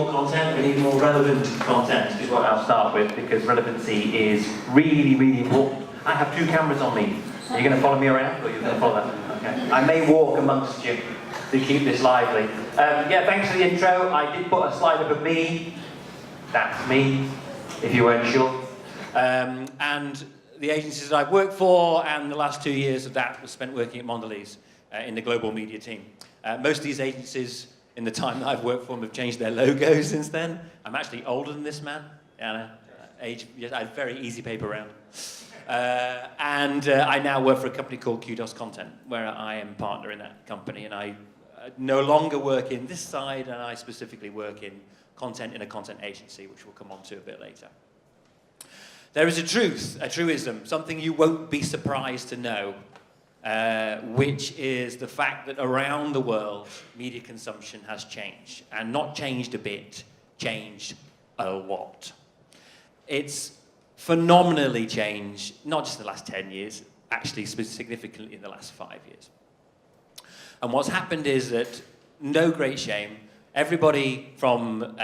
more content, we need more relevant content, is what I'll start with, because relevancy is really, really important. I have 2 cameras on me. Are you going to follow me around, or are you going to follow that? Okay. I may walk amongst you to keep this lively. Yeah, thanks for the intro. I did put a slide up of me. That's me, if you weren't sure. And the agencies that I've worked for, and the last 2 years of that was spent working at Mondelez in the global media team. Most of these agencies, in the time that I've worked for them, have changed their logos since then. I'm actually older than this man. I had very easy paper round. I now work for a company called Kudos Content, where I am partner in that company, and I no longer work in this side, and I specifically work in content in a content agency, which we'll come on to a bit later. There is a truth, a truism, something you won't be surprised to know, which is the fact that around the world, media consumption has changed. And not changed a bit, changed a lot. It's phenomenally changed, not just in the last 10 years, actually significantly in the last 5 years. And what's happened is that, no great shame, everybody from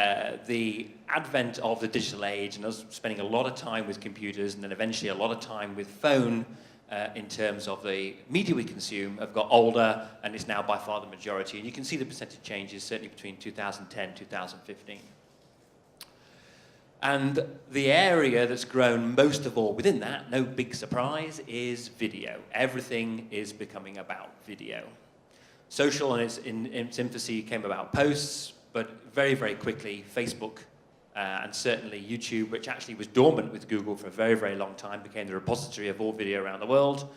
the advent of the digital age and us spending a lot of time with computers and then eventually a lot of time with phone in terms of the media we consume have got older, and it's now by far the majority. And you can see the percentage changes certainly between 2010 and 2015. And the area that's grown most of all within that, no big surprise, is video. Everything is becoming about video. Social in its infancy came about posts, but very, very quickly Facebook and certainly YouTube, which actually was dormant with Google for a very, very long time, became the repository of all video around the world.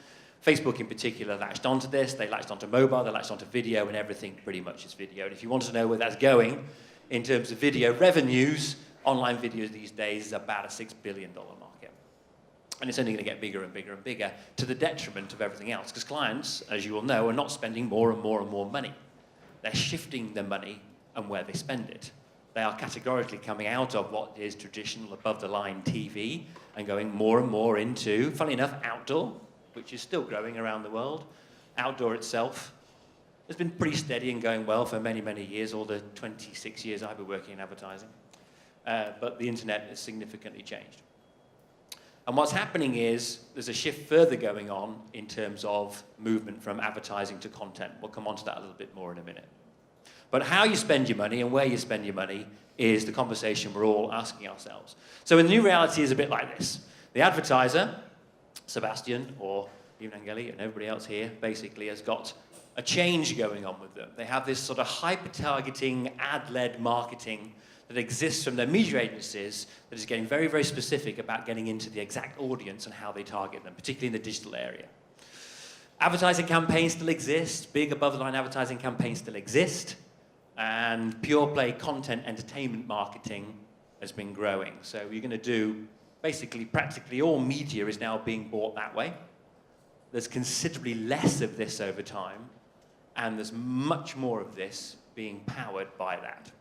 Facebook in particular latched onto this. They latched onto mobile, they latched onto video, and everything pretty much is video. And if you want to know where that's going in terms of video revenues, online video these days is about a $6 billion market. And it's only going to get bigger and bigger and bigger to the detriment of everything else, because clients, as you all know, are not spending more and more and more money. They're shifting their money and where they spend it. They are categorically coming out of what is traditional above-the-line TV and going more and more into, funnily enough, outdoor, which is still growing around the world. Outdoor itself has been pretty steady and going well for many, many years, all the 26 years I've been working in advertising. But the internet has significantly changed. And what's happening is there's a shift further going on in terms of movement from advertising to content. We'll come on to that a little bit more in a minute. But how you spend your money and where you spend your money is the conversation we're all asking ourselves. So the new reality is a bit like this. The advertiser, Sebastian, or even Angeli and everybody else here, basically has got a change going on with them. They have this sort of hyper-targeting, ad-led marketing that exists from their media agencies that is getting very, very specific about getting into the exact audience and how they target them, particularly in the digital area. Advertising campaigns still exist, big above-the-line advertising campaigns still exist, and pure-play content entertainment marketing has been growing. So you're going to do, basically, practically all media is now being bought that way. There's considerably less of this over time, and there's much more of this being powered by that.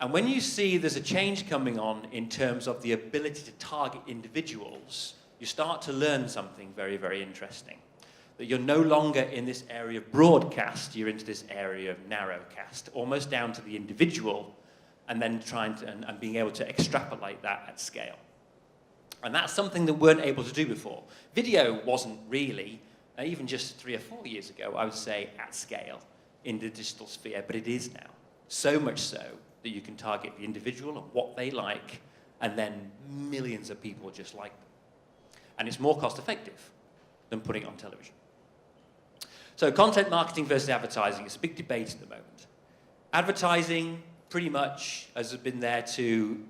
And when you see there's a change coming on in terms of the ability to target individuals, you start to learn something very, very interesting. That you're no longer in this area of broadcast, you're into this area of narrowcast, almost down to the individual, and then trying to, and being able to extrapolate that at scale. And that's something that we weren't able to do before. Video wasn't really, even just 3 or 4 years ago, I would say, at scale in the digital sphere, but it is now. So much so that you can target the individual and what they like, and then millions of people just like them. And it's more cost effective than putting it on television. So content marketing versus advertising is a big debate at the moment. Advertising pretty much has been there to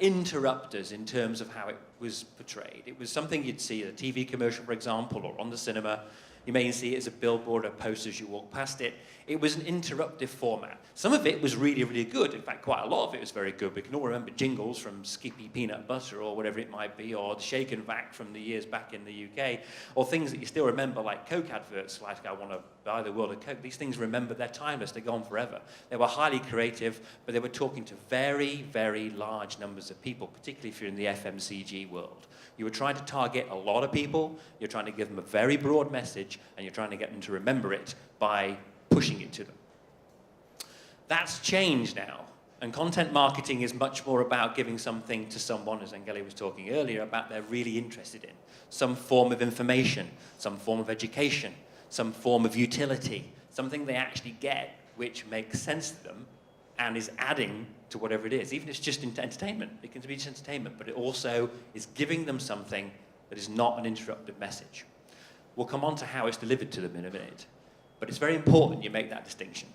interrupt us in terms of how it was portrayed. It was something you'd see at a TV commercial, for example, or on the cinema. You may see it as a billboard or poster as you walk past it. It was an interruptive format. Some of it was really, really good. In fact, quite a lot of it was very good. We can all remember jingles from Skippy Peanut Butter or whatever it might be, or the Shake and Vac from the years back in the UK, or things that you still remember, like Coke adverts, like I want to buy the world of Coke. These things, remember, they're timeless. They're gone forever. They were highly creative, but they were talking to very, very large numbers of people, particularly if you're in the FMCG world. You were trying to target a lot of people, you're trying to give them a very broad message, and you're trying to get them to remember it by pushing it to them. That's changed now. And content marketing is much more about giving something to someone, as Angeli was talking earlier, about they're really interested in. Some form of information, some form of education, some form of utility, something they actually get which makes sense to them and is adding to whatever it is. Even if it's just entertainment, it can be just entertainment, but it also is giving them something that is not an interruptive message. We'll come on to how it's delivered to them in a minute, but it's very important you make that distinction.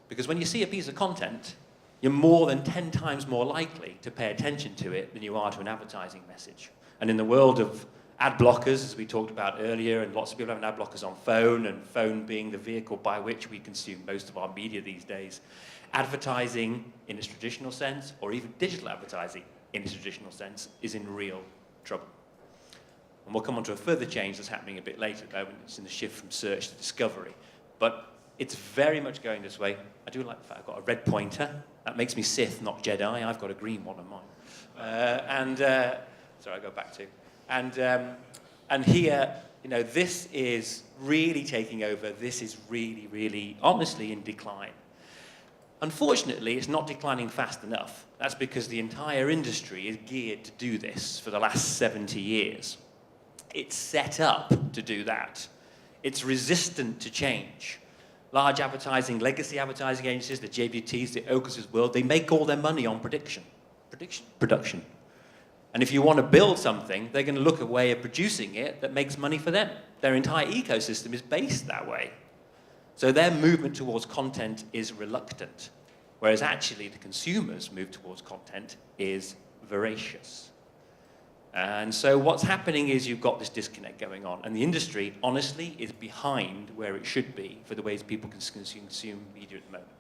Because when you see a piece of content, you're more than 10 times more likely to pay attention to it than you are to an advertising message. And in the world of ad blockers, as we talked about earlier, and lots of people having ad blockers on phone, and phone being the vehicle by which we consume most of our media these days, advertising in its traditional sense, or even digital advertising in its traditional sense, is in real trouble. And we'll come on to a further change that's happening a bit later, though, when it's in the shift from search to discovery. But it's very much going this way. I do like the fact I've got a red pointer. That makes me Sith, not Jedi. I've got a green one on mine. Sorry, I'll go back to. And here, you know, this is really taking over. This is really, really, honestly, in decline. Unfortunately, it's not declining fast enough. That's because the entire industry is geared to do this for the last 70 years. It's set up to do that. It's resistant to change. Large advertising, legacy advertising agencies, the JBTs, the Ocuses world, they make all their money on production. And if you want to build something, they're going to look at a way of producing it that makes money for them. Their entire ecosystem is based that way. So their movement towards content is reluctant, whereas actually the consumer's move towards content is voracious. And so what's happening is you've got this disconnect going on, and the industry, honestly, is behind where it should be for the ways people can consume media at the moment.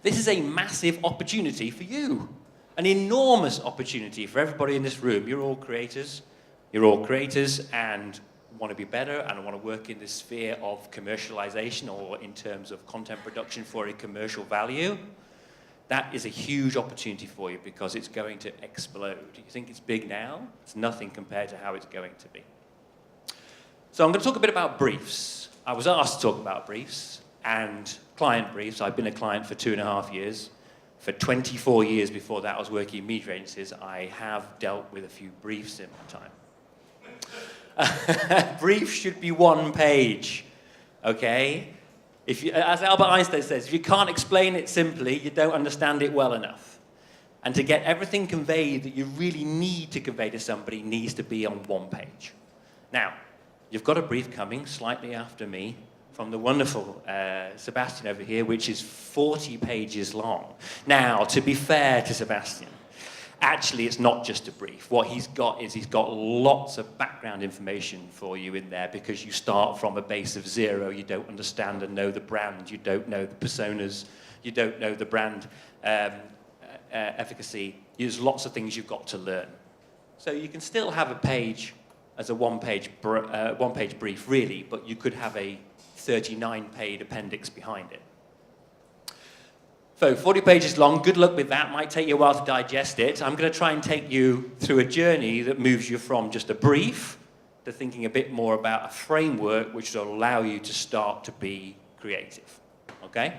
This is a massive opportunity for you, an enormous opportunity for everybody in this room. You're all creators and want to be better and want to work in this sphere of commercialization or in terms of content production for a commercial value. That is a huge opportunity for you because it's going to explode. You think it's big now? It's nothing compared to how it's going to be. So I'm going to talk a bit about briefs. I was asked to talk about briefs and client briefs. I've been a client for 2.5 years. For 24 years before that, I was working in media agencies. I have dealt with a few briefs in my time. Brief should be 1 page, okay? If you, as Albert Einstein says, if you can't explain it simply, you don't understand it well enough. And to get everything conveyed that you really need to convey to somebody needs to be on 1 page. Now, you've got a brief coming slightly after me from the wonderful Sebastian over here, which is 40 pages long. Now, to be fair to Sebastian, actually it's not just a brief. What he's got is he's got lots of background information for you in there because you start from a base of 0. You don't understand and know the brand. You don't know the personas. You don't know the brand efficacy. There's lots of things you've got to learn. So you can still have a page as a one-page brief, really, but you could have a 39-page appendix behind it. So 40 pages long, good luck with that. Might take you a while to digest it. I'm going to try and take you through a journey that moves you from just a brief to thinking a bit more about a framework which will allow you to start to be creative. Okay?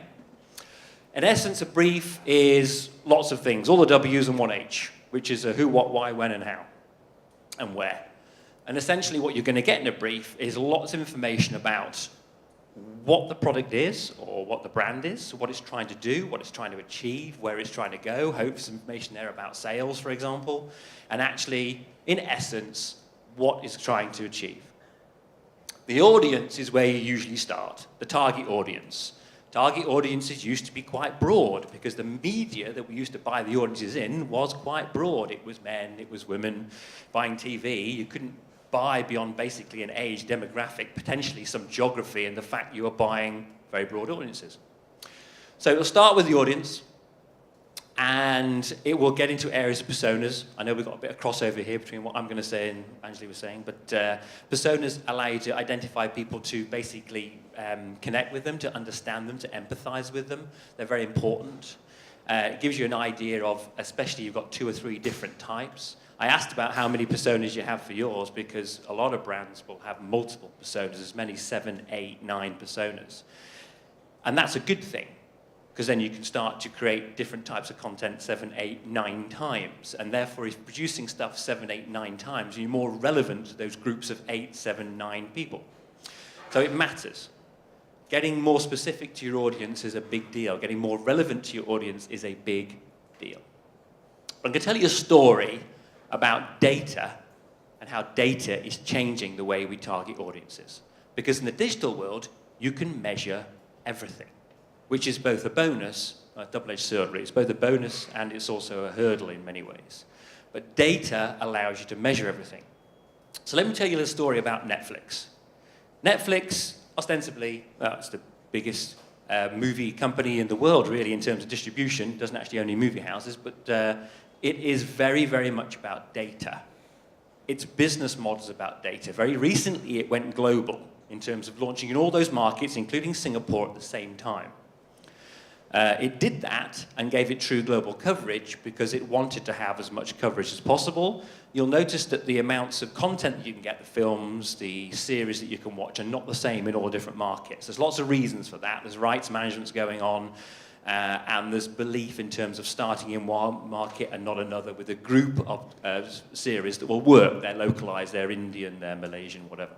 In essence, a brief is lots of things, all the W's and 1 H, which is a who, what, why, when, and how, and where. And essentially what you're going to get in a brief is lots of information about what the product is, or what the brand is, what it's trying to do, what it's trying to achieve, where it's trying to go. Hope some information there about sales, for example, and actually, in essence, what it's trying to achieve. The audience is where you usually start, the target audience. Target audiences used to be quite broad because the media that we used to buy the audiences in was quite broad. It was men, it was women buying TV. You couldn't buy beyond basically an age, demographic, potentially some geography, and the fact you are buying very broad audiences. So it'll start with the audience, and it will get into areas of personas. I know we've got a bit of crossover here between what I'm going to say and Angeli was saying, but personas allow you to identify people to basically connect with them, to understand them, to empathize with them. They're very important. It gives you an idea of, especially you've got 2 or 3 different types. I asked about how many personas you have for yours because a lot of brands will have multiple personas, as many 7, 8, 9 personas. And that's a good thing. because then you can start to create different types of content 7, 8, 9 times. And therefore, if producing stuff 7, 8, 9 times, you're more relevant to those groups of 8, 7, 9 people. So it matters. Getting more specific to your audience is a big deal. Getting more relevant to your audience is a big deal. I'm going to tell you a story about data and how data is changing the way we target audiences. Because in the digital world, you can measure everything, which is both a bonus, a double-edged sword really. It's both a bonus and it's also a hurdle in many ways. But data allows you to measure everything. So let me tell you a little story about Netflix. Netflix, ostensibly, it's the biggest movie company in the world, really, in terms of distribution. It doesn't actually own any movie houses, but it is very, very much about data. Its business model is about data. Very recently, it went global in terms of launching in all those markets, including Singapore, at the same time. It did that and gave it true global coverage because it wanted to have as much coverage as possible. You'll notice that the amounts of content that you can get, the films, the series that you can watch, are not the same in all different markets. There's lots of reasons for that. There's rights management's going on, and there's belief in terms of starting in one market and not another with a group of series that will work. They're localized, they're Indian, they're Malaysian, whatever.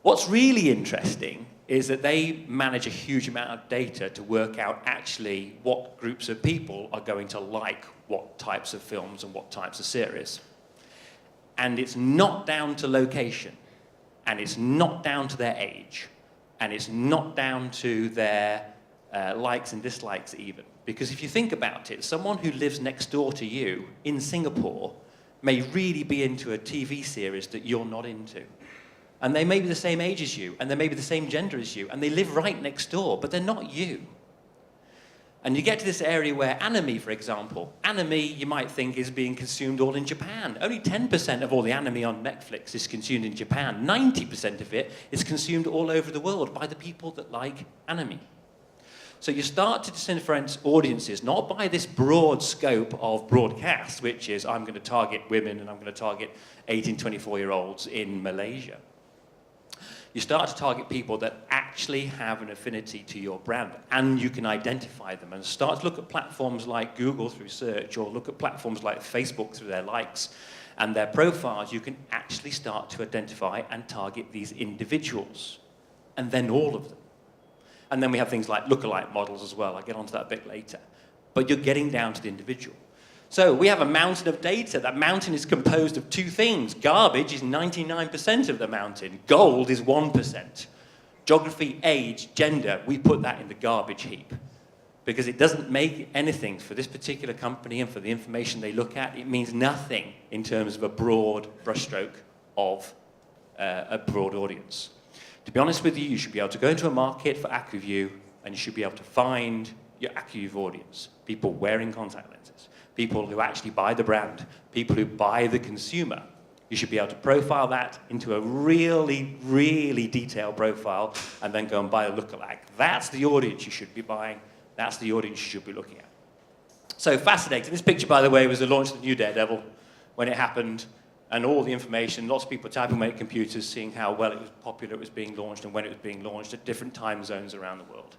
What's really interesting is that they manage a huge amount of data to work out actually what groups of people are going to like what types of films and what types of series. And it's not down to location, and it's not down to their age, and it's not down to their likes and dislikes even. Because if you think about it, someone who lives next door to you in Singapore may really be into a TV series that you're not into. And they may be the same age as you, and they may be the same gender as you, and they live right next door, but they're not you. And you get to this area where anime, for example, anime you might think is being consumed all in Japan. Only 10% of all the anime on Netflix is consumed in Japan. 90% of it is consumed all over the world by the people that like anime. So you start to differentiate audiences, not by this broad scope of broadcast, which is I'm going to target women and I'm going to target 18, 24-year-olds in Malaysia. You start to target people that actually have an affinity to your brand, and you can identify them, and start to look at platforms like Google through search, or look at platforms like Facebook through their likes and their profiles. You can actually start to identify and target these individuals, and then all of them. And then we have things like lookalike models as well. I'll get onto that a bit later. But you're getting down to the individual. So we have a mountain of data. That mountain is composed of two things. Garbage is 99% of the mountain. Gold is 1%. Geography, age, gender, we put that in the garbage heap. Because it doesn't make anything for this particular company and for the information they look at. It means nothing in terms of a broad brushstroke of a broad audience. To be honest with you, you should be able to go into a market for AccuView, and you should be able to find your AccuView audience. People wearing contact lenses. People who actually buy the brand, people who buy the consumer. You should be able to profile that into a really, really detailed profile and then go and buy a lookalike. That's the audience you should be buying. That's the audience you should be looking at. So fascinating. This picture, by the way, was the launch of the new Daredevil when it happened, and all the information, lots of people typing away at computers, seeing how well it was popular, it was being launched, and when it was being launched at different time zones around the world.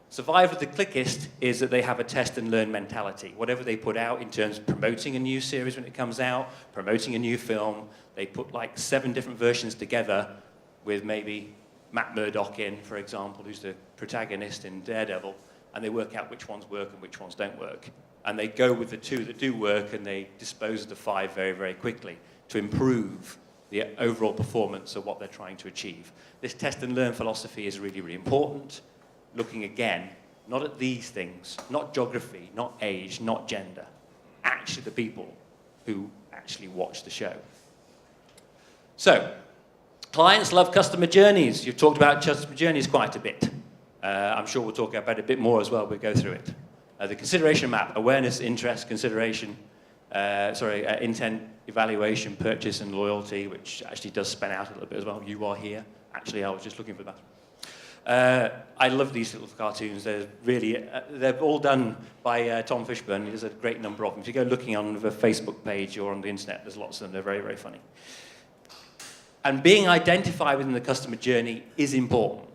Survival of the Clickist is that they have a test and learn mentality. Whatever they put out in terms of promoting a new series when it comes out, promoting a new film, they put like 7 different versions together with maybe Matt Murdock in, for example, who's the protagonist in Daredevil, and they work out which ones work and which ones don't work. And they go with the 2 that do work, and they dispose of the 5 very, very quickly to improve the overall performance of what they're trying to achieve. This test and learn philosophy is really, really important. Looking again, not at these things, not geography, not age, not gender, actually the people who actually watch the show. So, clients love customer journeys. You've talked about customer journeys quite a bit. I'm sure we'll talk about it a bit more as well. We'll go through it. The consideration map, awareness, interest, consideration, intent, evaluation, purchase, and loyalty, which actually does span out a little bit as well. You are here. Actually, I was just looking for that. I love these little cartoons. They're really, they're all done by Tom Fishburne. There's a great number of them. If you go looking on the Facebook page or on the internet, there's lots of them. They're very, very funny. And being identified within the customer journey is important.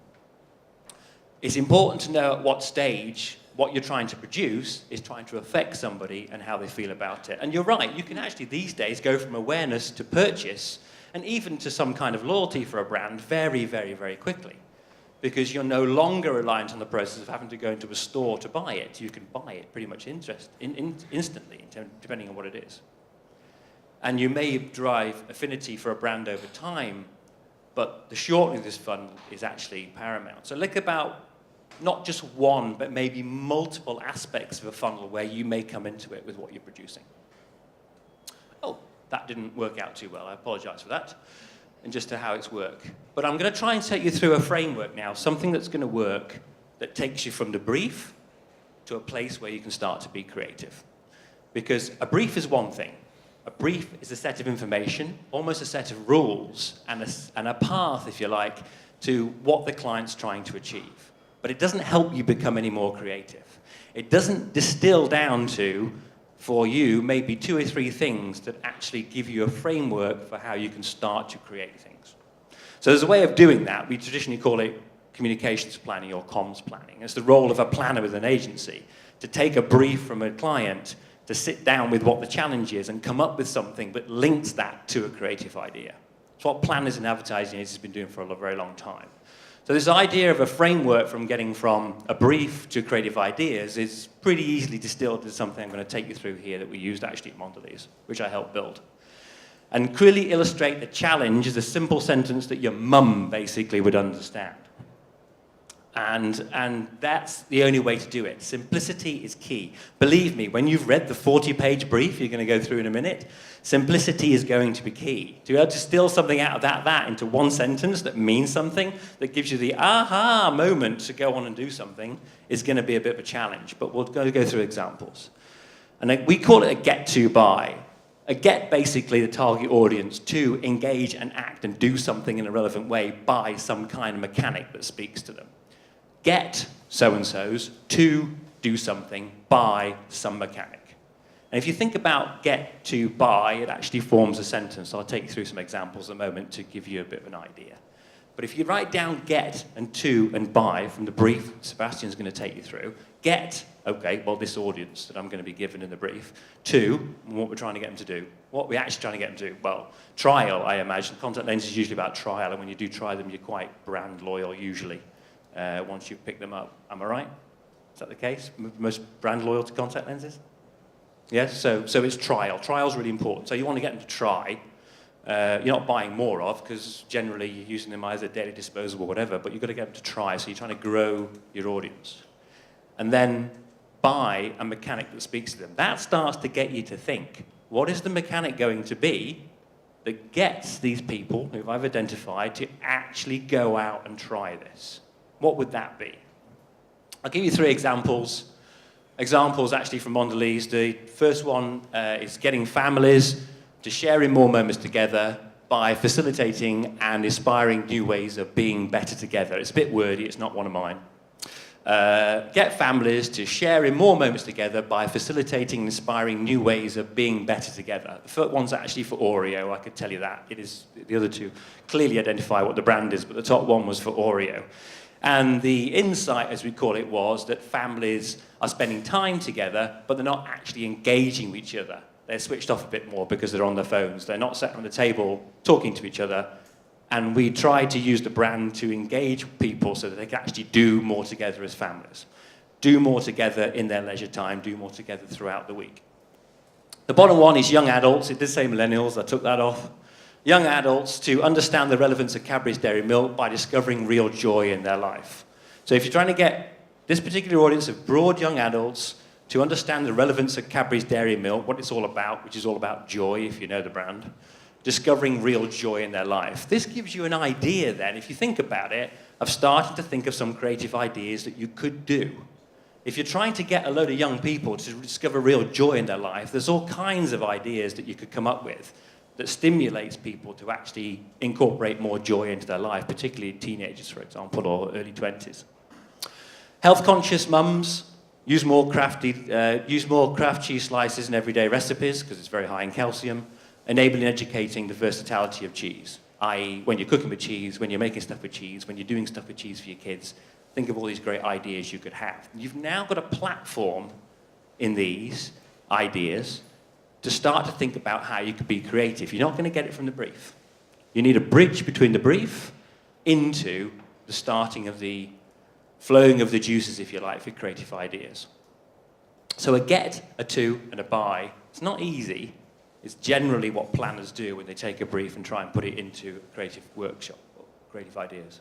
it's important to know at what stage what you're trying to produce is trying to affect somebody and how they feel about it. And you're right, you can actually these days go from awareness to purchase and even to some kind of loyalty for a brand very, very, very quickly. Because you're no longer reliant on the process of having to go into a store to buy it. You can buy it pretty much instantly, depending on what it is. And you may drive affinity for a brand over time, but the shortening of this funnel is actually paramount. So look about not just one, but maybe multiple aspects of a funnel where you may come into it with what you're producing. Oh, that didn't work out too well. I apologize for that. And just to how it's work. But I'm going to try and take you through a framework now, something that's going to work that takes you from the brief to a place where you can start to be creative. Because a brief is one thing. A brief is a set of information, almost a set of rules, and a path, if you like, to what the client's trying to achieve. But it doesn't help you become any more creative. It doesn't distill down to, for you, maybe 2 or 3 things that actually give you a framework for how you can start to create things. So there's a way of doing that. We traditionally call it communications planning or comms planning. It's the role of a planner with an agency to take a brief from a client, to sit down with what the challenge is and come up with something that links that to a creative idea. It's what planners in advertising agencies have been doing for a very long time. So this idea of a framework from getting from a brief to creative ideas is pretty easily distilled into something I'm going to take you through here that we used actually at Mondelez, which I helped build. And clearly illustrate the challenge is a simple sentence that your mum basically would understand. And that's the only way to do it. Simplicity is key. Believe me, when you've read the 40-page brief you're going to go through in a minute, simplicity is going to be key. To be able to distill something out of that into one sentence that means something, that gives you the aha moment to go on and do something, is going to be a bit of a challenge. But we'll go through examples. And we call it a get to buy. A get basically the target audience to engage and act and do something in a relevant way by some kind of mechanic that speaks to them. Get so-and-sos to do something by some mechanic. And if you think about get to buy, it actually forms a sentence. I'll take you through some examples in a moment to give you a bit of an idea. But if you write down get and to and buy from the brief Sebastian's going to take you through, get, okay, well, this audience that I'm going to be given in the brief, to, what we're trying to get them to do. What we're actually trying to get them to do, well, trial, I imagine. Contact lenses is usually about trial, and when you do try them, you're quite brand loyal usually. Once you pick them up. Am I right? Is that the case? Most brand loyal to contact lenses? Yes, so it's trial. Trial's really important. So you want to get them to try. You're not buying more of, because generally you're using them either daily disposable or whatever, but you've got to get them to try, so you're trying to grow your audience. And then buy a mechanic that speaks to them. That starts to get you to think, what is the mechanic going to be that gets these people who I've identified to actually go out and try this? What would that be? I'll give you 3 examples. Examples actually from Mondelez. The first one is getting families to share in more moments together by facilitating and inspiring new ways of being better together. It's a bit wordy, it's not one of mine. Get families to share in more moments together by facilitating and inspiring new ways of being better together. The first one's actually for Oreo, I could tell you that. It is, the other 2 clearly identify what the brand is, but the top one was for Oreo. And the insight, as we call it, was that families are spending time together, but they're not actually engaging with each other. They're switched off a bit more because they're on their phones. They're not sat on the table talking to each other. And we tried to use the brand to engage people so that they can actually do more together as families. Do more together in their leisure time, do more together throughout the week. The bottom one is young adults. It did say millennials, I took that off. Young adults to understand the relevance of Cadbury's Dairy Milk by discovering real joy in their life. So if you're trying to get this particular audience of broad young adults to understand the relevance of Cadbury's Dairy Milk, what it's all about, which is all about joy, if you know the brand, discovering real joy in their life. This gives you an idea then, if you think about it, of starting to think of some creative ideas that you could do. If you're trying to get a load of young people to discover real joy in their life, there's all kinds of ideas that you could come up with that stimulates people to actually incorporate more joy into their life, particularly teenagers, for example, or early 20s. Health-conscious mums use more craft cheese slices in everyday recipes because it's very high in calcium, enabling and educating the versatility of cheese, i.e. when you're cooking with cheese, when you're making stuff with cheese, when you're doing stuff with cheese for your kids, think of all these great ideas you could have. You've now got a platform in these ideas to start to think about how you could be creative. You're not going to get it from the brief. You need a bridge between the brief into the starting of the flowing of the juices, if you like, for creative ideas. So a get, a to, and a buy, it's not easy. It's generally what planners do when they take a brief and try and put it into a creative workshop, or creative ideas.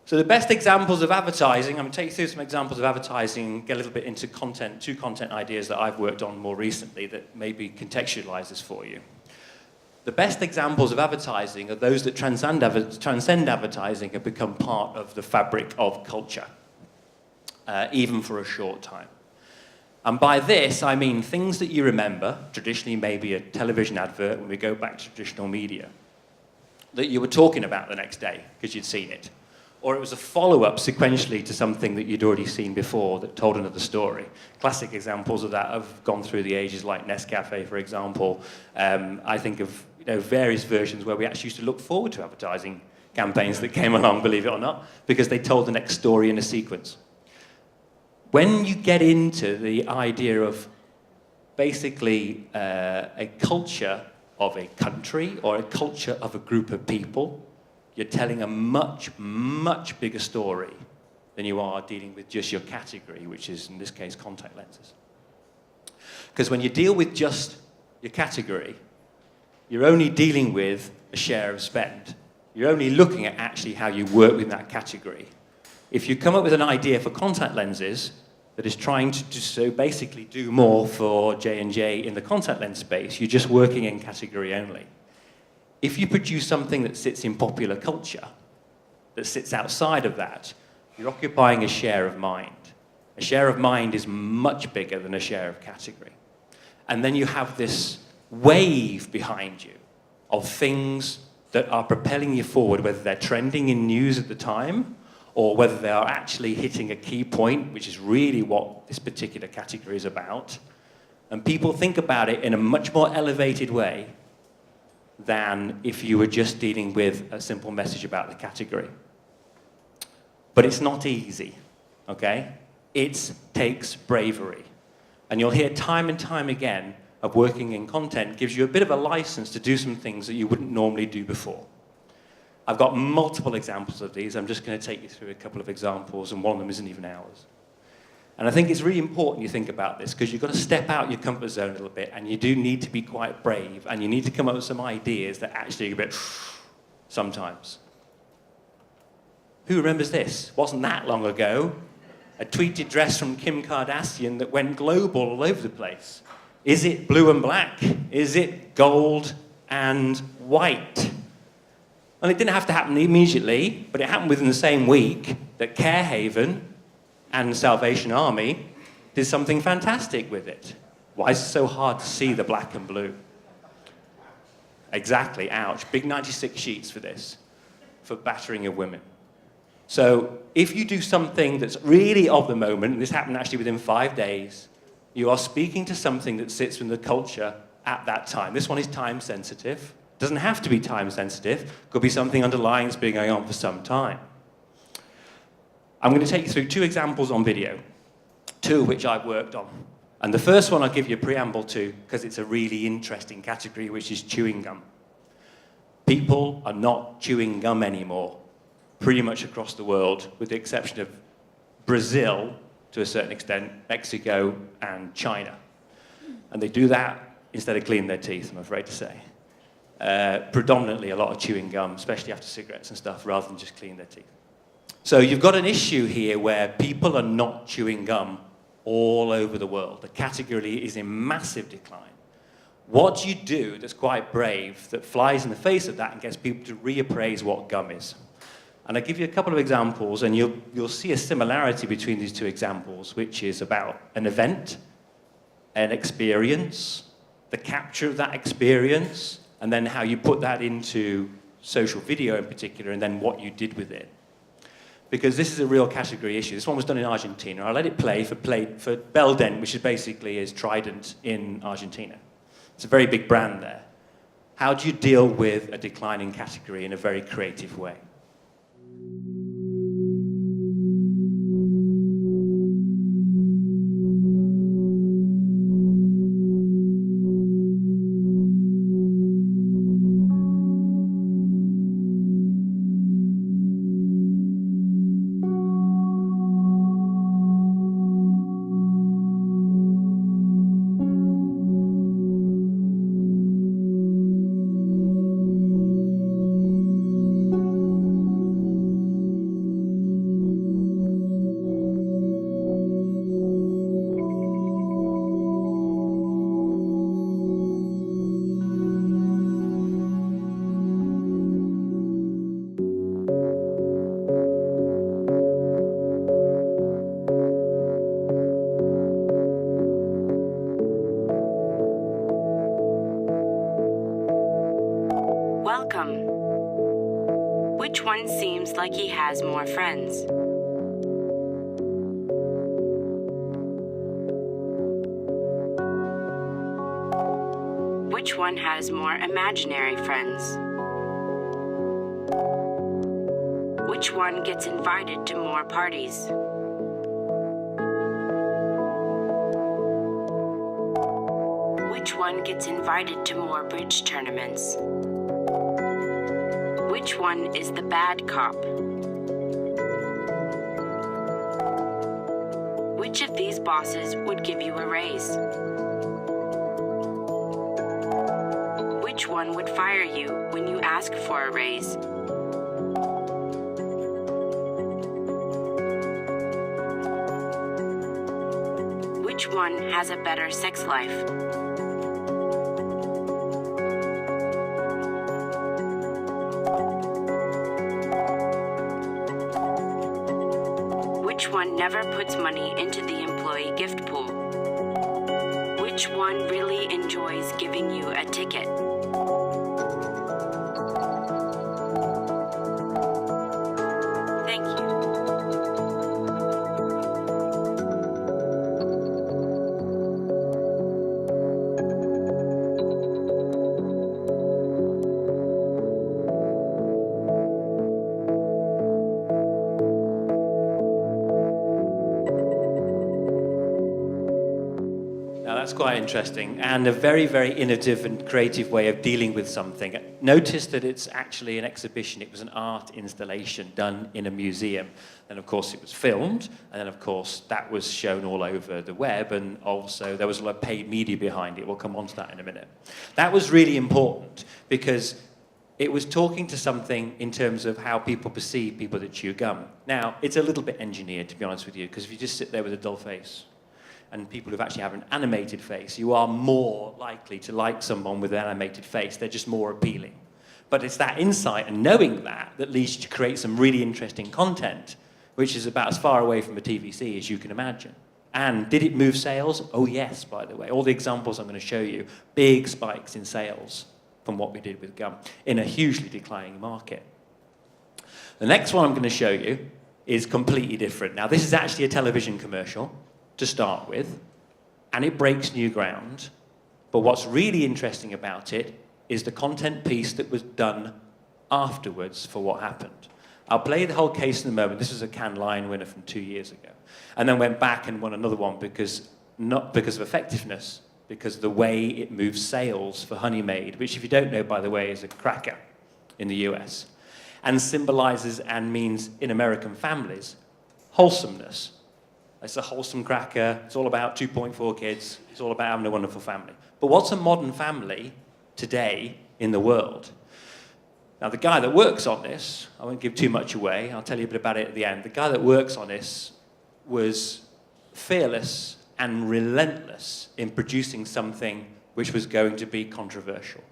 So the best examples of advertising, I'm going to take you through some examples of advertising and get a little bit into content, two content ideas that I've worked on more recently that maybe contextualize this for you. The best examples of advertising are those that transcend advertising and become part of the fabric of culture, even for a short time. And by this, I mean things that you remember, traditionally maybe a television advert when we go back to traditional media, that you were talking about the next day because you'd seen it. Or it was a follow-up sequentially to something that you'd already seen before that told another story. Classic examples of that have gone through the ages, like Nescafe, for example. I think of various versions where we actually used to look forward to advertising campaigns that came along, believe it or not, because they told the next story in a sequence. When you get into the idea of basically a culture of a country or a culture of a group of people, you're telling a much, much bigger story than you are dealing with just your category, which is, in this case, contact lenses. Because when you deal with just your category, you're only dealing with a share of spend. You're only looking at actually how you work with that category. If you come up with an idea for contact lenses that is trying to basically do more for J&J in the contact lens space, you're just working in category only. If you produce something that sits in popular culture, that sits outside of that, you're occupying a share of mind. A share of mind is much bigger than a share of category. And then you have this wave behind you of things that are propelling you forward, whether they're trending in news at the time, or whether they are actually hitting a key point, which is really what this particular category is about. And people think about it in a much more elevated way than if you were just dealing with a simple message about the category. But it's not easy, okay? It takes bravery. And you'll hear time and time again of working in content gives you a bit of a license to do some things that you wouldn't normally do before. I've got multiple examples of these. I'm just going to take you through a couple of examples, and one of them isn't even ours. And I think it's really important you think about this, because you've got to step out your comfort zone a little bit, and you do need to be quite brave, and you need to come up with some ideas that actually are a bit sometimes. Who remembers this? Wasn't that long ago? A tweeted dress from Kim Kardashian that went global all over the place. Is it blue and black? Is it gold and white? And it didn't have to happen immediately, but it happened within the same week that Carehaven and the Salvation Army did something fantastic with it. Why is it so hard to see the black and blue? Exactly, ouch. Big 96 sheets for this, for battering of women. So if you do something that's really of the moment, and this happened actually within 5 days, you are speaking to something that sits in the culture at that time. This one is time sensitive. Doesn't have to be time sensitive. Could be something underlying that's been going on for some time. I'm going to take you through two examples on video, two of which I've worked on. And the first one I'll give you a preamble to, because it's a really interesting category, which is chewing gum. People are not chewing gum anymore, pretty much across the world, with the exception of Brazil, to a certain extent, Mexico, and China. And they do that instead of cleaning their teeth, I'm afraid to say. Predominantly a lot of chewing gum, especially after cigarettes and stuff, rather than just cleaning their teeth. So you've got an issue here where people are not chewing gum all over the world. The category is in massive decline. What do you do that's quite brave, that flies in the face of that and gets people to reappraise what gum is? And I'll give you a couple of examples, and you'll see a similarity between these two examples, which is about an event, an experience, the capture of that experience, and then how you put that into social video in particular, and then what you did with it. Because this is a real category issue. This one was done in Argentina. I let it play for Belden, which is basically is Trident in Argentina. It's a very big brand there. How do you deal with a declining category in a very creative way? Which one seems like he has more friends? Which one has more imaginary friends? Which one gets invited to more parties? Which one gets invited to more bridge tournaments? Which one is the bad cop? Which of these bosses would give you a raise? Which one would fire you when you ask for a raise? Which one has a better sex life? Which one never puts money into the employee gift pool? Which one really enjoys giving you a ticket? Thank you. Now that's quite interesting and a very, very innovative and creative way of dealing with something. Notice that it's actually an exhibition. It was an art installation done in a museum. And of course it was filmed, and then of course that was shown all over the web, and also there was a lot of paid media behind it. We'll come on to that in a minute. That was really important because it was talking to something in terms of how people perceive people that chew gum. Now, it's a little bit engineered, to be honest with you, because if you just sit there with a dull face, and people who actually have an animated face, you are more likely to like someone with an animated face. They're just more appealing. But it's that insight and knowing that leads you to create some really interesting content, which is about as far away from a TVC as you can imagine. And did it move sales? Oh yes, by the way. All the examples I'm going to show you, big spikes in sales from what we did with gum in a hugely declining market. The next one I'm going to show you is completely different. Now, this is actually a television commercial to start with, and it breaks new ground. But what's really interesting about it is the content piece that was done afterwards for what happened. I'll play the whole case in a moment. This was a Cannes Lion winner from 2 years ago, and then went back and won another one not because of effectiveness, because of the way it moves sales for Honey Maid, which, if you don't know, by the way, is a cracker in the US, and symbolizes and means in American families wholesomeness. It's a wholesome cracker. It's all about 2.4 kids. It's all about having a wonderful family. But what's a modern family today in the world? Now, the guy that works on this, I won't give too much away. I'll tell you a bit about it at the end. The guy that works on this was fearless and relentless in producing something which was going to be controversial.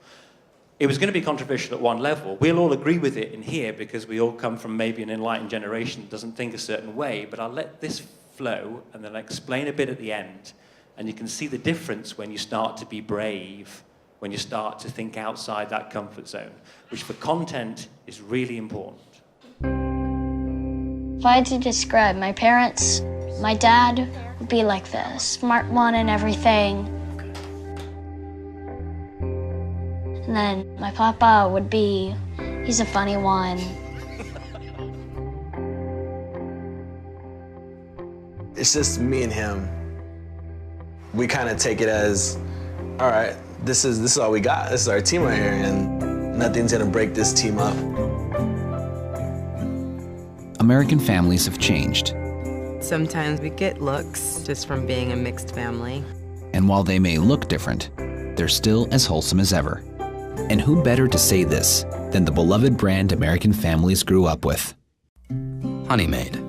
It was going to be controversial at one level. We'll all agree with it in here because we all come from maybe an enlightened generation that doesn't think a certain way, but I'll let this flow and then I'll explain a bit at the end, and you can see the difference when you start to be brave, when you start to think outside that comfort zone, which for content is really important. If I had to describe my parents, my dad would be like the smart one and everything. And then my papa would be, he's a funny one. It's just me and him. We kind of take it as, all right, this is all we got. This is our team right here, and nothing's gonna break this team up. American families have changed. Sometimes we get looks just from being a mixed family. And while they may look different, they're still as wholesome as ever. And who better to say this than the beloved brand American families grew up with? Honey Maid.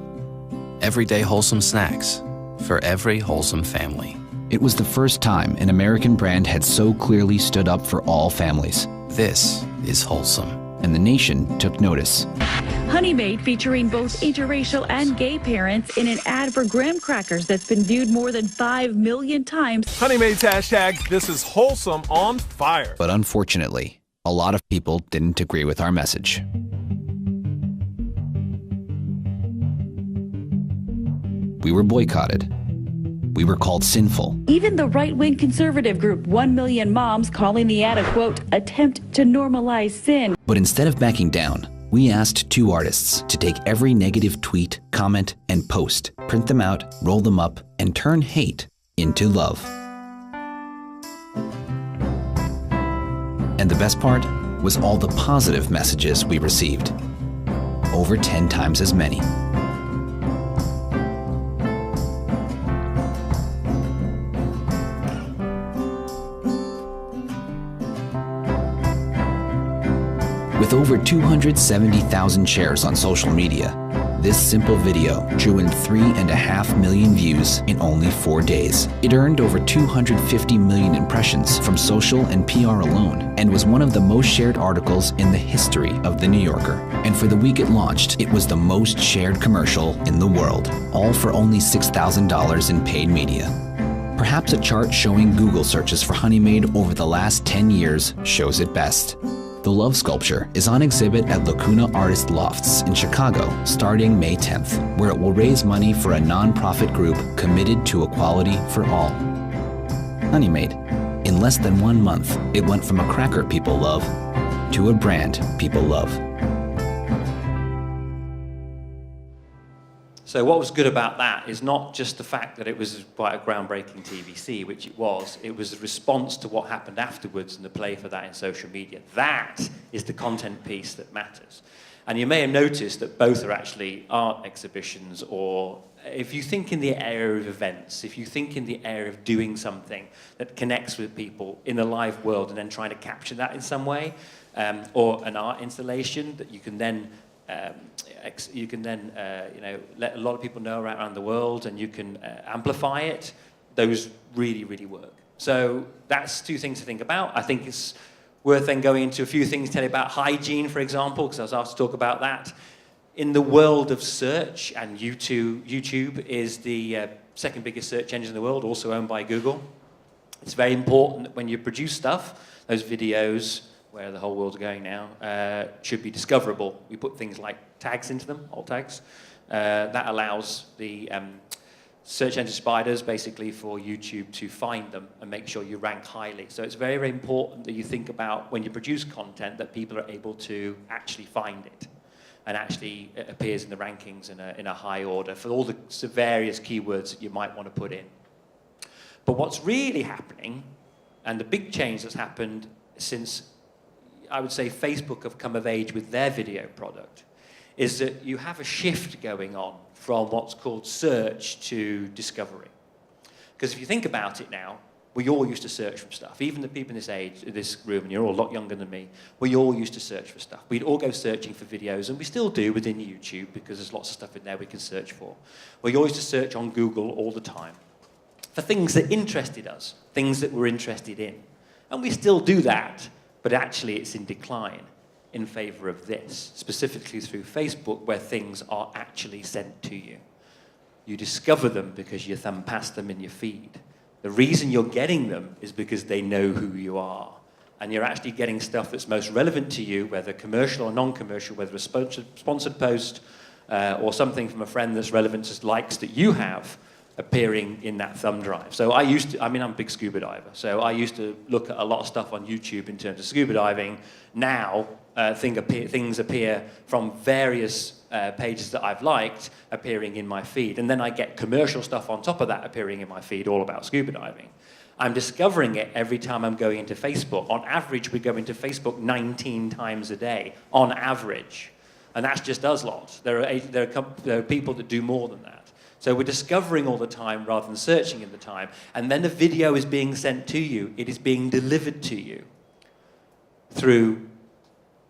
Everyday wholesome snacks for every wholesome family. It was the first time an American brand had so clearly stood up for all families. This is wholesome. And the nation took notice. Honey Maid, featuring both interracial and gay parents in an ad for graham crackers that's been viewed more than 5 million times. Honey Maid's hashtag, this is wholesome, on fire. But unfortunately, a lot of people didn't agree with our message. We were boycotted. We were called sinful. Even the right-wing conservative group 1 Million Moms calling the ad a, quote, attempt to normalize sin. But instead of backing down, we asked 2 artists to take every negative tweet, comment, and post, print them out, roll them up, and turn hate into love. And the best part was all the positive messages we received. Over 10 times as many. With over 270,000 shares on social media, this simple video drew in 3.5 million views in only 4 days. It earned over 250 million impressions from social and PR alone, and was one of the most shared articles in the history of The New Yorker. And for the week it launched, it was the most shared commercial in the world, all for only $6,000 in paid media. Perhaps a chart showing Google searches for Honey Maid over the last 10 years shows it best. The love sculpture is on exhibit at Lacuna Artist Lofts in Chicago starting May 10th, where it will raise money for a non-profit group committed to equality for all. Honey Maid. In less than 1 month, it went from a cracker people love to a brand people love. So what was good about that is not just the fact that it was quite a groundbreaking TVC, which it was the response to what happened afterwards and the play for that in social media. That is the content piece that matters. And you may have noticed that both are actually art exhibitions, or if you think in the area of events, if you think in the area of doing something that connects with people in the live world and then trying to capture that in some way, or an art installation that you can then let a lot of people know around the world, and you can amplify it. Those really, really work. So that's 2 things to think about. I think it's worth then going into a few things, tell you about hygiene, for example, because I was asked to talk about that. In the world of search, and YouTube is the second biggest search engine in the world, also owned by Google. It's very important that when you produce stuff, those videos, where the whole world's going now, should be discoverable. We put things like tags into them, alt tags. That allows the search engine spiders, basically, for YouTube to find them and make sure you rank highly. So it's very, very important that you think about, when you produce content, that people are able to actually find it, and actually it appears in the rankings in a high order for all the various keywords that you might want to put in. But what's really happening, and the big change that's happened since, I would say, Facebook have come of age with their video product, is that you have a shift going on from what's called search to discovery. Because if you think about it now, we all used to search for stuff. Even the people in this age, in this room, and you're all a lot younger than me, we all used to search for stuff. We'd all go searching for videos, and we still do within YouTube, because there's lots of stuff in there we can search for. We all used to search on Google all the time for things that interested us, things that we're interested in. And we still do that. But actually, it's in decline in favor of this, specifically through Facebook, where things are actually sent to you. You discover them because you thumb past them in your feed. The reason you're getting them is because they know who you are. And you're actually getting stuff that's most relevant to you, whether commercial or non-commercial, whether a sponsored post or something from a friend that's relevant to likes that you have, appearing in that thumb drive. So I'm a big scuba diver, so I used to look at a lot of stuff on YouTube in terms of scuba diving. Now, things appear from various pages that I've liked appearing in my feed, and then I get commercial stuff on top of that appearing in my feed, all about scuba diving. I'm discovering it every time I'm going into Facebook. On average, we go into Facebook 19 times a day, on average. And that's just us lot. There are people that do more than that. So we're discovering all the time rather than searching in the time. And then the video is being sent to you. It is being delivered to you through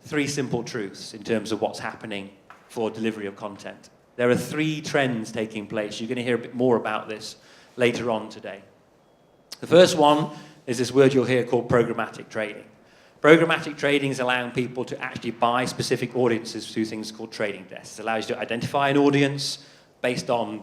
3 simple truths in terms of what's happening for delivery of content. There are 3 trends taking place. You're going to hear a bit more about this later on today. The first one is this word you'll hear called programmatic trading. Programmatic trading is allowing people to actually buy specific audiences through things called trading desks. It allows you to identify an audience based on,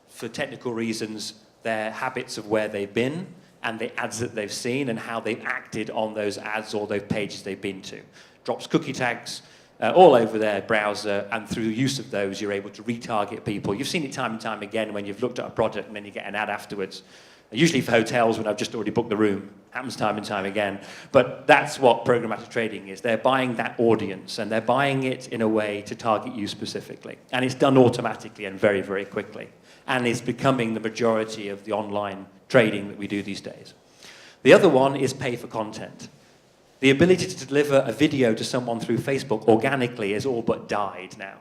for technical reasons, their habits of where they've been, and the ads that they've seen and how they've acted on those ads or those pages they've been to. Drops cookie tags all over their browser, and through the use of those, you're able to retarget people. You've seen it time and time again when you've looked at a product and then you get an ad afterwards. Usually for hotels when I've just already booked the room. Happens time and time again. But that's what programmatic trading is. They're buying that audience, and they're buying it in a way to target you specifically. And it's done automatically and very, very quickly. And it's becoming the majority of the online trading that we do these days. The other one is pay for content. The ability to deliver a video to someone through Facebook organically has all but died now.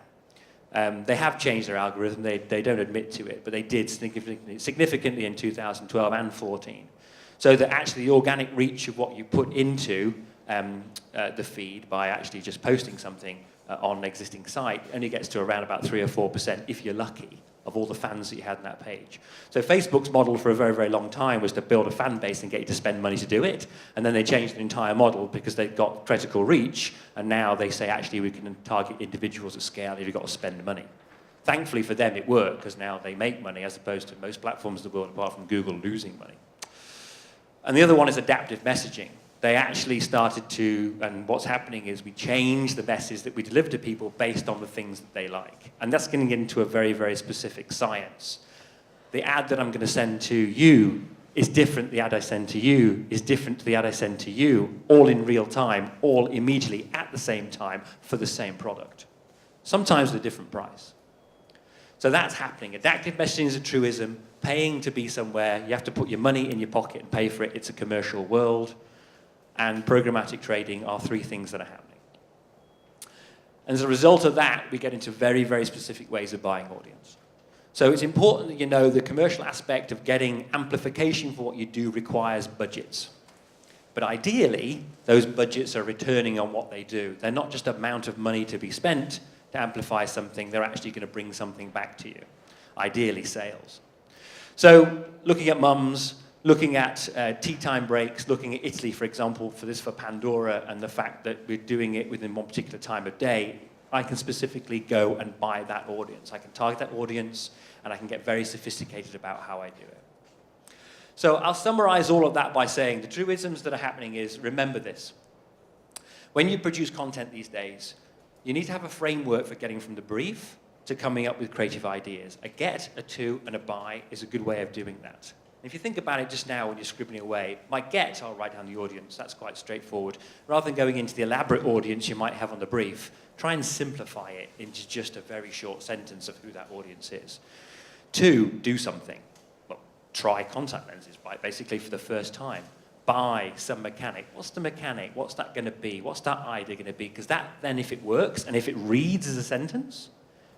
They have changed their algorithm. They don't admit to it, but they did significantly in 2012 and 14. So that actually the organic reach of what you put into the feed by actually just posting something on an existing site only gets to around about 3 or 4% if you're lucky of all the fans that you had on that page. So Facebook's model for a very, very long time was to build a fan base and get you to spend money to do it. And then they changed the entire model because they got critical reach. And now they say, actually, we can target individuals at scale. You've got to spend money. Thankfully for them, it worked because now they make money as opposed to most platforms in the world, apart from Google, losing money. And the other one is adaptive messaging. They actually started to, and what's happening is we change the message that we deliver to people based on the things that they like. And that's getting into a very, very specific science. The ad that I'm going to send to you is different. The ad I send to you is different to the ad I send to you, all in real time, all immediately at the same time for the same product. Sometimes at a different price. So that's happening. Adaptive messaging is a truism. Paying to be somewhere, you have to put your money in your pocket and pay for it. It's a commercial world. And programmatic trading are 3 things that are happening. And as a result of that, we get into very, very specific ways of buying audience. So it's important that you know the commercial aspect of getting amplification for what you do requires budgets. But ideally, those budgets are returning on what they do. They're not just amount of money to be spent to amplify something. They're actually going to bring something back to you, ideally sales. So looking at mums, looking at tea time breaks, looking at Italy, for example, for Pandora, and the fact that we're doing it within one particular time of day, I can specifically go and buy that audience. I can target that audience, and I can get very sophisticated about how I do it. So I'll summarize all of that by saying the truisms that are happening is, remember this. When you produce content these days, you need to have a framework for getting from the brief to coming up with creative ideas. A get, a to, and a buy is a good way of doing that. If you think about it just now when you're scribbling away, my get, I'll write down the audience. That's quite straightforward. Rather than going into the elaborate audience you might have on the brief, try and simplify it into just a very short sentence of who that audience is. 2, do something. Well, try contact lenses, right? Basically for the first time. Buy some mechanic. What's the mechanic? What's that going to be? What's that idea going to be? Because that then, if it works and if it reads as a sentence,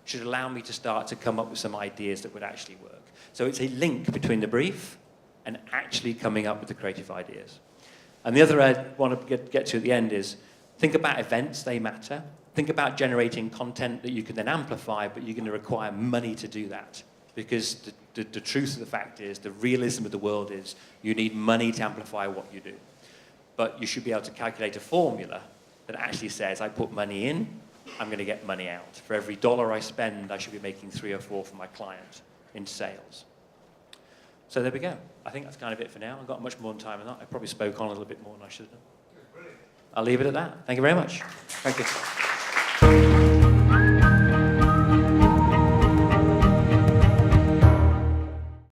should allow me to start to come up with some ideas that would actually work. So it's a link between the brief and actually coming up with the creative ideas. And the other I want to get to at the end is think about events, they matter. Think about generating content that you can then amplify, but you're going to require money to do that. Because the truth of the fact is, the realism of the world is, you need money to amplify what you do. But you should be able to calculate a formula that actually says, I put money in, I'm going to get money out. For every $1 I spend, I should be making 3 or 4 for my client in sales. So there we go. I think that's kind of it for now. I've got much more time than that. I probably spoke on a little bit more than I should have done. I'll leave it at that. Thank you very much. Thank you.